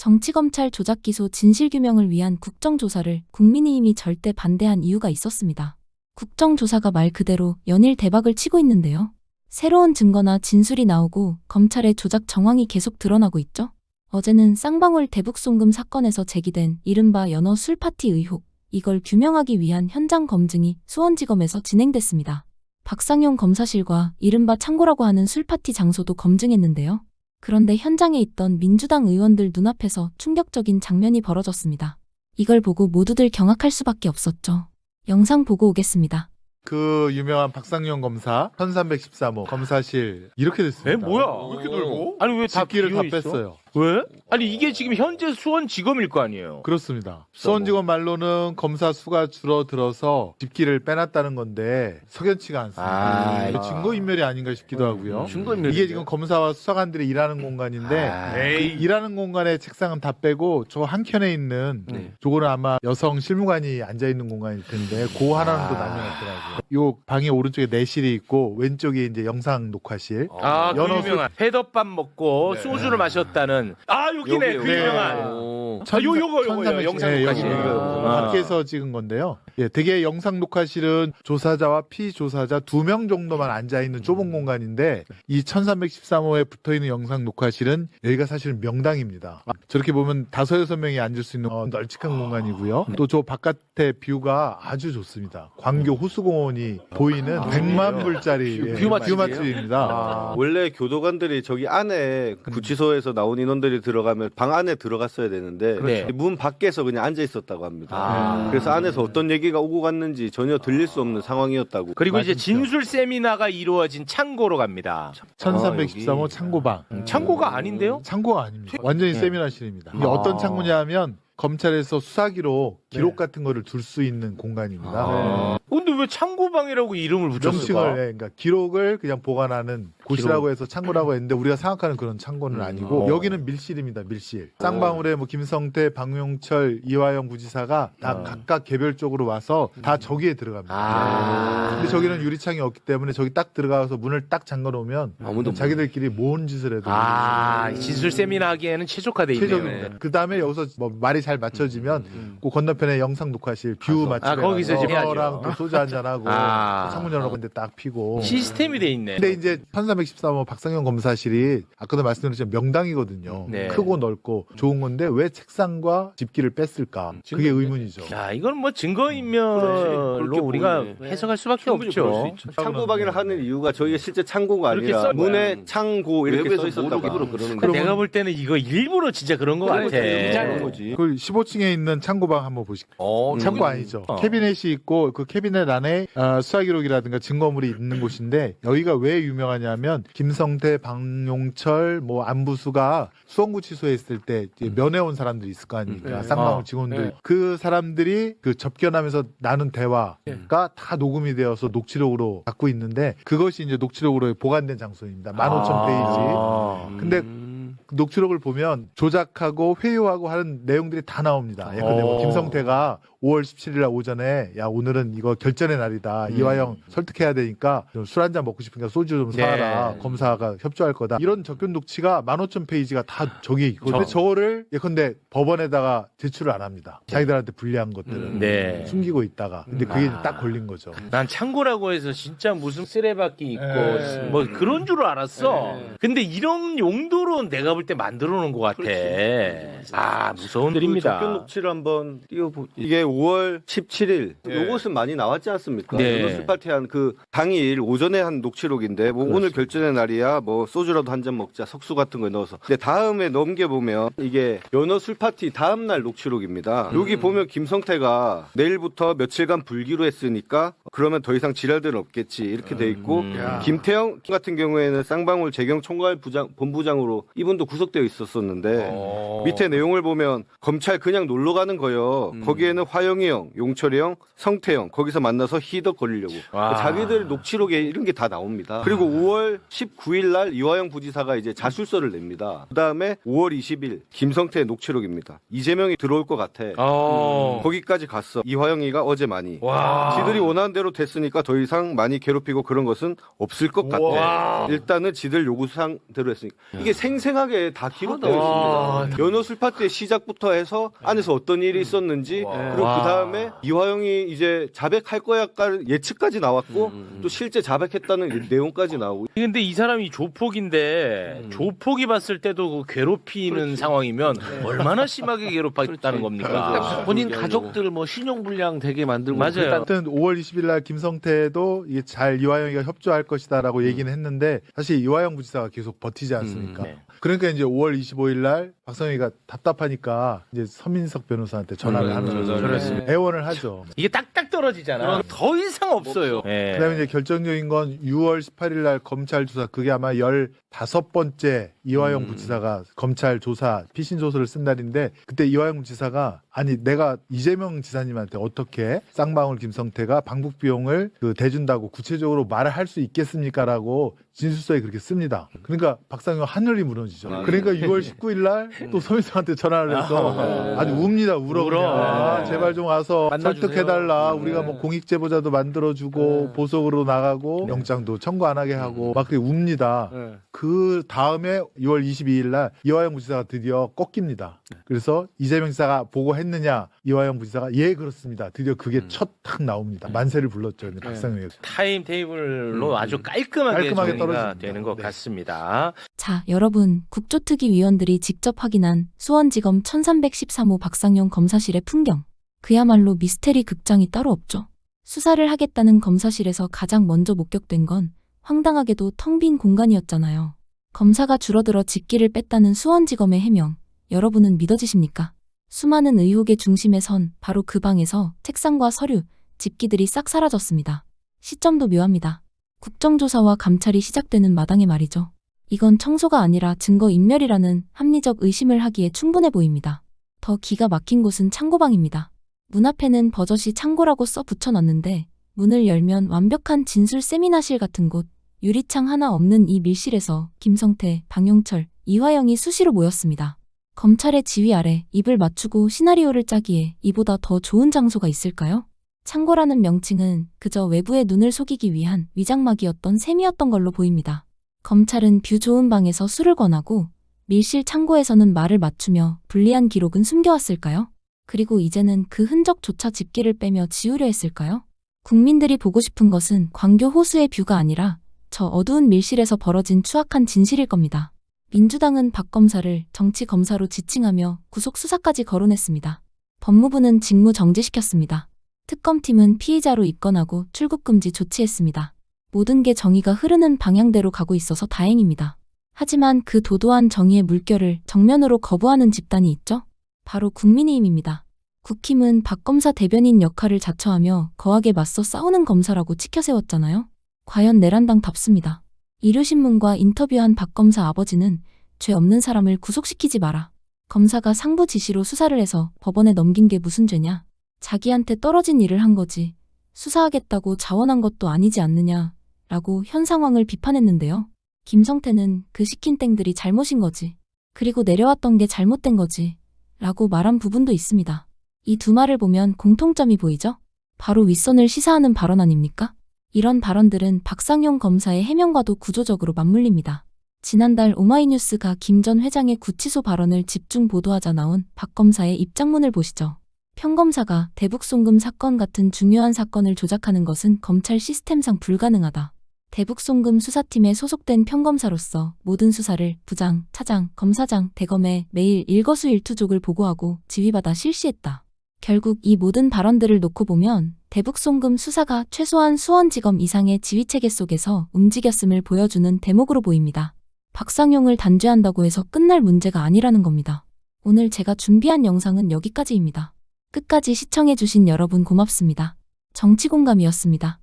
정치검찰 조작기소 진실규명을 위한 국정조사를 국민의힘이 절대 반대한 이유가 있었습니다. 국정조사가 말 그대로 연일 대박을 치고 있는데요. 새로운 증거나 진술이 나오고 검찰의 조작 정황이 계속 드러나고 있죠. 어제는 쌍방울 대북송금 사건에서 제기된 이른바 연어 술파티 의혹, 이걸 규명하기 위한 현장 검증이 수원지검에서 진행됐습니다. 박상용 검사실과 이른바 창고라고 하는 술파티 장소도 검증했는데요. 그런데 현장에 있던 민주당 의원들 눈앞에서 충격적인 장면이 벌어졌습니다. 이걸 보고 모두들 경악할 수밖에 없었죠. 영상 보고 오겠습니다. 그 유명한 박상용 검사 1313호 검사실 이렇게 됐습니다. 에 뭐야? 왜 이렇게 넓어? 아니 왜 다 집기를 다 비어 있어? 뺐어요. 왜? 아니 이게 지금 현재 수원지검일 거 아니에요? 그렇습니다. 수원지검 말로는 검사 수가 줄어들어서 집기를 빼놨다는 건데 석연치가 않습니다. 증거인멸이 아닌가 싶기도 하고요. 증거인멸. 이게 지금 검사와 수사관들이 일하는 공간인데 그 일하는 공간에 책상은 다 빼고 저 한켠에 있는 저거는 아마 여성 실무관이 앉아있는 공간일 텐데 그 하나는 또 남겨놨더라고요. 요 방이 오른쪽에 내실이 있고 왼쪽에 이제 영상 녹화실. 그 유명한 회덮밥 먹고 소주를 마셨다는 여기네 그 유명한 요거 영상 녹화실 밖에서 찍은 건데요. 예, 되게 영상 녹화실은 조사자와 피조사자 2명 정도만 앉아있는 좁은 공간인데 이 1313호에 붙어있는 영상 녹화실은 여기가 사실은 명당입니다. 저렇게 보면 5-6명이 앉을 수 있는 널찍한 공간이고요. 또 저 바깥의 뷰가 아주 좋습니다. 광교 호수공원이 보이는 100만 불짜리 뷰마트입니다. 원래 교도관들이 저기 안에 구치소에서 나온 인원들이 들어가면 방 안에 들어갔어야 되는데 그렇죠. 문 밖에서 그냥 앉아 있었다고 합니다. 그래서 안에서 어떤 얘기가 오고 갔는지 전혀 들릴 수 없는 상황이었다고. 그리고 이제 진술 세미나가 이루어진 창고로 갑니다. 1313호 창고방. 창고가 아닌데요? 창고가 아닙니다. 완전히 세미나실입니다. 이게 어떤 창고냐면 검찰에서 수사기로 기록 같은 거를 둘 수 있는 공간입니다. 근데 왜 창고방이라고 이름을 붙였을까? 명칭을 그러니까 기록을 그냥 보관하는 곳이라고 해서 창고라고 했는데 우리가 생각하는 그런 창고는 아니고 여기는 밀실입니다. 밀실. 쌍방울에 뭐 김성태, 박용철, 이화영 부지사가 다 각각 개별적으로 와서 다 저기에 들어갑니다. 근데 저기는 유리창이 없기 때문에 저기 딱 들어가서 문을 딱 잠궈 놓으면 자기들끼리 뭔 짓을 해도 진술 세미나 하기에는 최적화돼 있네요. 최적입니다. 그 다음에 여기서 뭐 말이 잘 맞춰지면 그 건너편에 영상 녹화실 뷰 맞추고 거기서 이제 랑 또 소주 한잔하고 창문 열어놓고 근데 딱 피고 시스템이 돼 있네. 근데 이제 1313호 박상용 검사실이 아까도 말씀드렸지만 명당이거든요. 네. 크고 넓고 좋은 건데 왜 책상과 집기를 뺐을까? 그게 의문이죠. 자, 이건 뭐 증거인멸로 우리가 해석할 수밖에 없죠. 창고방이라 하는 이유가 저희가 실제 창고가 아니라 문에 창고 이렇게 써 있었다고 입으로 그러는 내가 볼 때는 이거 일부러 진짜 그런 거 같아. 그 15층에 있는 창고방 한번 보실게요. 창고 아니죠. 캐비넷이 있고 그 캐비넷 안에 수사기록이라든가 증거물이 있는 곳인데 여기가 왜 유명하냐면 김성태, 박용철, 뭐 안부수가 수원구치소에 있을 때 면회 온 사람들이 있을 거 아닙니까? 쌍방울 직원들. 그 사람들이 그 접견하면서 나눈 대화가 다 녹음이 되어서 녹취록으로 갖고 있는데 그것이 이제 녹취록으로 보관된 장소입니다. 15,000페이지. 근데 녹취록을 보면 조작하고 회유하고 하는 내용들이 다 나옵니다. 예컨대 뭐 김성태가 5월 17일 날 오전에 야 오늘은 이거 결전의 날이다. 이화영 설득해야 되니까 술 한잔 먹고 싶으니까 소주 좀 사라. 검사가 협조할 거다. 이런 접견 녹취가 15,000페이지가 다 저기에 있고 근데 저거를 예컨대 법원에다가 제출을 안 합니다. 자기들한테 불리한 것들은 숨기고 있다가 근데 그게 딱 걸린 거죠. 난 창고라고 해서 진짜 무슨 쓰레받기 있고 뭐 그런 줄 알았어. 근데 이런 용도로 내가 볼 때 만들어 놓은 것 같아. 무서운 일입니다. 접견 녹취를 한번 띄워보. 이게 5월 17일. 요것은 많이 나왔지 않습니까? 연호술파티한 그 당일 오전에 한 녹취록인데 뭐 오늘 결전의 날이야. 뭐 소주라도 한 잔 먹자. 석수 같은 거 넣어서. 근데 다음에 넘겨보면 이게 연호술파티 다음 날 녹취록입니다. 여기 보면 김성태가 내일부터 며칠간 불기로 했으니까 그러면 더 이상 지랄들은 없겠지. 이렇게 돼 있고 김태형 같은 경우에는 쌍방울 재경총괄 본부장으로 이분도 구속되어 있었었는데 밑에 내용을 보면 검찰 그냥 놀러 가는 거요. 거기에는 화영이 형, 용철이 형, 성태 형 거기서 만나서 희덕 걸리려고. 자기들 녹취록에 이런 게 다 나옵니다. 그리고 5월 19일 날 이화영 부지사가 이제 자술서를 냅니다. 그다음에 5월 20일 김성태의 녹취록입니다. 이재명이 들어올 것 같아. 거기까지 갔어. 이화영이가 어제 많이. 지들이 원하는 대로 됐으니까 더 이상 많이 괴롭히고 그런 것은 없을 것 같아. 일단은 지들 요구사항대로 했으니까. 이게 생생하게 정확하게 다 기록되어 있습니다. 연호 술 파티의 시작부터 해서 안에서 어떤 일이 있었는지 그리고 그 다음에 이화영이 이제 자백할 거야 예측까지 나왔고 또 실제 자백했다는 내용까지 나오고. 근데 이 사람이 조폭인데 조폭이 봤을 때도 그 괴롭히는 상황이면 얼마나 심하게 괴롭혔다는 겁니까? 본인 가족들 뭐 신용불량 되게 만들고. 맞아요. 하여튼 5월 20일 날 김성태도 이게 잘 이화영이가 협조할 것이다라고 얘기는 했는데 사실 이화영 부지사가 계속 버티지 않습니까? 네. 그러니까 이제 5월 25일 날 박성희가 답답하니까 이제 서민석 변호사한테 전화를 하는 거죠. 그렇습니다. 애원을 하죠. 이게 딱딱 떨어지잖아. 더 이상 없어요. 네. 그다음에 이제 결정적인 건 6월 18일 날 검찰 조사, 그게 아마 15번째 이화영 부지사가 검찰 조사 피신 조서를 쓴 날인데, 그때 이화영 부지사가 아니 내가 이재명 지사님한테 어떻게 쌍방울 김성태가 방북 비용을 대준다고 구체적으로 말을 할 수 있겠습니까라고 진술서에 그렇게 씁니다. 그러니까 박상현 하늘이 무너지죠. 그러니까 6월 19일 날 또 서민석한테 전화를 해서 아주 웁니다. 울어. 그냥. 제발 좀 와서 설득해달라. 우리가 뭐 공익 제보자도 만들어주고 보석으로 나가고 영장도 청구 안 하게 하고 막 그렇게 웁니다. 그 다음에 6월 22일 날 이화영 부지사가 드디어 꺾입니다. 그래서 이재명 지사가 보고했느냐, 이화영 부지사가 예 그렇습니다. 드디어 그게 첫 탁 나옵니다. 만세를 불렀죠. 박상현에서. 타임 테이블로 아주 깔끔하게 정리가 떨어집니다. 되는 것 네. 같습니다. 자, 여러분, 국조특위 위원들이 직접 확인한 수원지검 1313호 박상용 검사실의 풍경. 그야말로 미스테리 극장이 따로 없죠. 수사를 하겠다는 검사실에서 가장 먼저 목격된 건 황당하게도 텅 빈 공간이었잖아요. 검사가 줄어들어 직기를 뺐다는 수원지검의 해명. 여러분은 믿어지십니까? 수많은 의혹의 중심에 선 바로 그 방에서 책상과 서류, 집기들이 싹 사라졌습니다. 시점도 묘합니다. 국정조사와 감찰이 시작되는 마당에 말이죠. 이건 청소가 아니라 증거인멸이라는 합리적 의심을 하기에 충분해 보입니다. 더 기가 막힌 곳은 창고방입니다. 문 앞에는 버젓이 창고라고 써 붙여놨는데 문을 열면 완벽한 진술 세미나실 같은 곳, 유리창 하나 없는 이 밀실에서 김성태, 방용철, 이화영이 수시로 모였습니다. 검찰의 지휘 아래 입을 맞추고 시나리오를 짜기에 이보다 더 좋은 장소가 있을까요? 창고라는 명칭은 그저 외부의 눈을 속이기 위한 위장막이었던 셈이었던 걸로 보입니다. 검찰은 뷰 좋은 방에서 술을 권하고 밀실 창고에서는 말을 맞추며 불리한 기록은 숨겨왔을까요? 그리고 이제는 그 흔적조차 집기를 빼며 지우려 했을까요? 국민들이 보고 싶은 것은 광교 호수의 뷰가 아니라 저 어두운 밀실에서 벌어진 추악한 진실일 겁니다. 민주당은 박 검사를 정치검사로 지칭하며 구속수사까지 거론했습니다. 법무부는 직무 정지시켰습니다. 특검팀은 피의자로 입건하고 출국금지 조치했습니다. 모든 게 정의가 흐르는 방향대로 가고 있어서 다행입니다. 하지만 그 도도한 정의의 물결을 정면으로 거부하는 집단이 있죠? 바로 국민의힘입니다. 국힘은 박 검사 대변인 역할을 자처하며 거하게 맞서 싸우는 검사라고 치켜세웠잖아요. 과연 내란당답습니다. 일요신문과 인터뷰한 박 검사 아버지는 죄 없는 사람을 구속시키지 마라. 검사가 상부 지시로 수사를 해서 법원에 넘긴 게 무슨 죄냐. 자기한테 떨어진 일을 한 거지. 수사하겠다고 자원한 것도 아니지 않느냐. 라고 현 상황을 비판했는데요. 김성태는 그 시킨 땡들이 잘못인 거지. 그리고 내려왔던 게 잘못된 거지. 라고 말한 부분도 있습니다. 이 두 말을 보면 공통점이 보이죠? 바로 윗선을 시사하는 발언 아닙니까? 이런 발언들은 박상용 검사의 해명과도 구조적으로 맞물립니다. 지난달 오마이뉴스가 김 전 회장의 구치소 발언을 집중 보도하자 나온 박 검사의 입장문을 보시죠. 평검사가 대북송금 사건 같은 중요한 사건을 조작하는 것은 검찰 시스템상 불가능하다. 대북송금 수사팀에 소속된 평검사로서 모든 수사를 부장, 차장, 검사장, 대검에 매일 일거수일투족을 보고하고 지휘받아 실시했다. 결국 이 모든 발언들을 놓고 보면 대북송금 수사가 최소한 수원지검 이상의 지휘체계 속에서 움직였음을 보여주는 대목으로 보입니다. 박상용을 단죄한다고 해서 끝날 문제가 아니라는 겁니다. 오늘 제가 준비한 영상은 여기까지입니다. 끝까지 시청해주신 여러분 고맙습니다. 정치공감이었습니다.